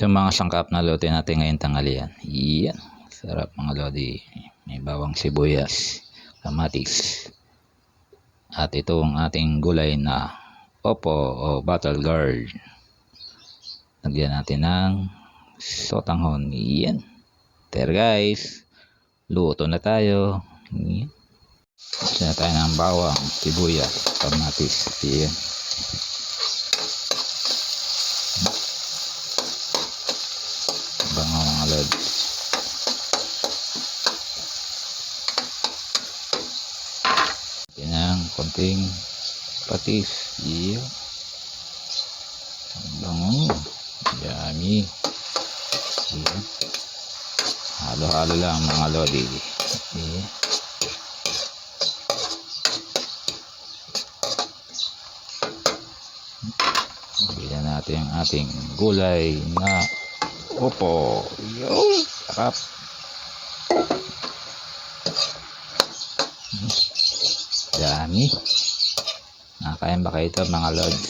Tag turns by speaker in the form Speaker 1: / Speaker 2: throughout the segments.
Speaker 1: Yung mga sangkap na lote natin ngayon tanghalian. Yan. Sarap mga lodi. May bawang sibuyas, kamatis. At ito ang ating gulay na opo o battle gourd. Lagyan natin ng sotanghon. Yan. There guys. Luto na tayo. Yan. Lagyan na tayo ng bawang, sibuyas, kamatis. Yan. Bango mga lodi. Lagyan ng konting patis. Yan. Bango. Yummy. Yan. Halo-halo lang mga lodi. Yan. Bigyan natin ang ating gulay na opo. Yun. Sarap. Dami. Nakakain ba kayo ito mga lods?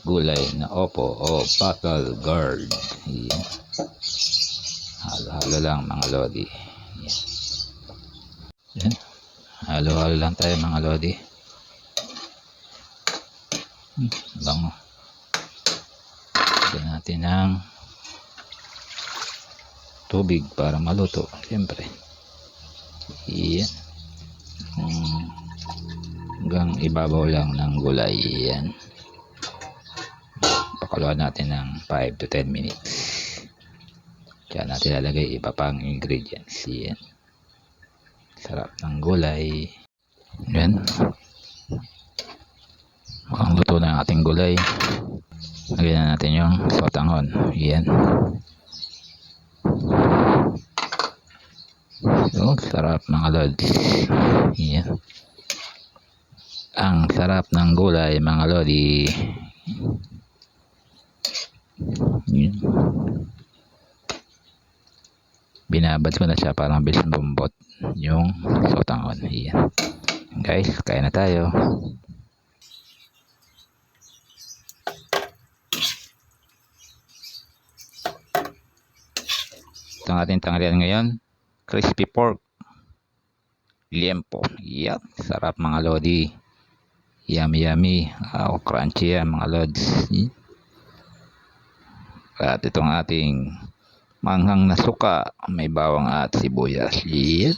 Speaker 1: Gulay na opo o battle gourd. Yan. Halo-halo lang mga lodi. Yan. Yan. Halo-halo lang tayo mga lodi. Bango. Lagyan natin ng tubig para maluto. Siyempre. Yan. Hanggang ibabaw lang ng gulay. Yan. Pakuluan natin ng 5 to 10 minutes. Diyan natin lalagay iba pang ingredients. Yan. Sarap ng gulay. Yan. Mukhang luto na ang ating gulay. Lagyan na natin yung sotanghon. Yan. So, sarap mga lods. Yan. Ang sarap ng gulay mga lodi. Yan. Binabad ko na siya parang bilis bumbot yung sotanghon. Yan. Guys, kain na tayo. Ito ang ating tanghalian ngayon. Crispy pork. Liempo. Yan. Sarap mga lodi. Yummy yummy. Crunchy yan mga lods. At itong ating manghang na suka. May bawang at sibuyas. Yan.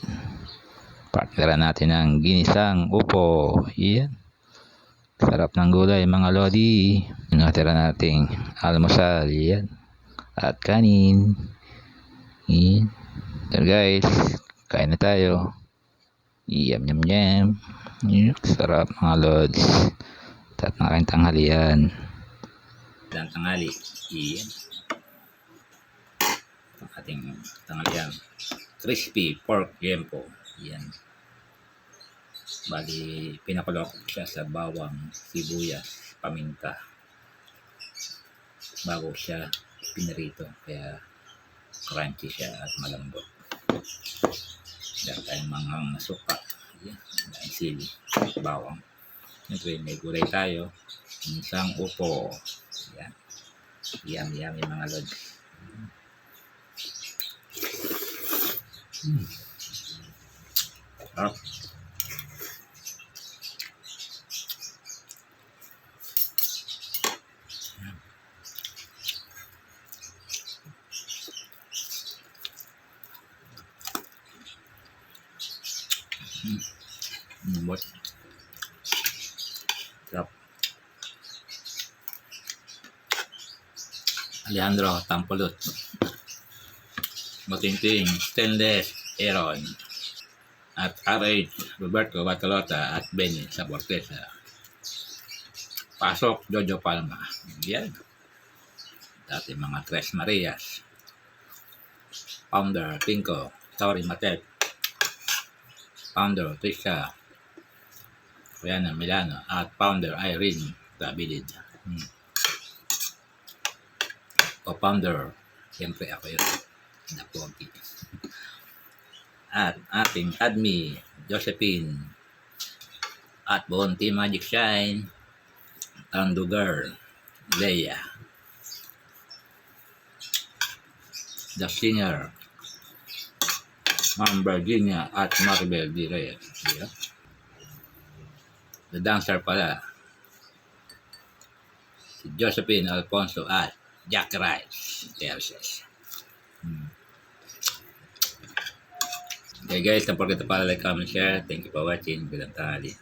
Speaker 1: Partneran natin ng ginisang upo. Yan. Sarap ng gulay mga lodi. Natira nating almusal. Yan. At kanin. Yan. So guys, kain na tayo. Yum yum yum. Sarap mga lods. At nakain tanghalian. Dan tanghali. Yan. Ang ating tanghalian. Crispy pork liempo. Yan. Bali, pinakulo ko siya sa bawang, sibuyas, paminta. Bago siya pinirito. Kaya crunchy siya at malambot. Dahil tayong manghang na suka. Yan. Dahil sili. Bawang. Siyempre, may gulay tayo. Isang upo. Yan. Yummy mga lods. Sarap. Lembut. Sarap. Alejandro Tampolot. Matingting Stainless Aaron. At RH Roberto Batalota at Benny sa Fortesa. Pasok Jojo Palma. Yan. Dati mga Tres Marias. Founder Pinko Tori Matet. Founder Trisha Rihanna Milano at Founder Irene Tabilid. Co-founder siyempre ako yun na Pogi. At ating admin Josephine at buong Team Magic Shine, Tandugar, Leia. the singer, Ma'am Virginia at Maribel D. Reyes. Yeah. The dancer pala, si Josephine Alfonso at Jack Rice. Terces. Okay guys, don't forget to follow, like, comment, share. Thank you for watching. Good tanghali.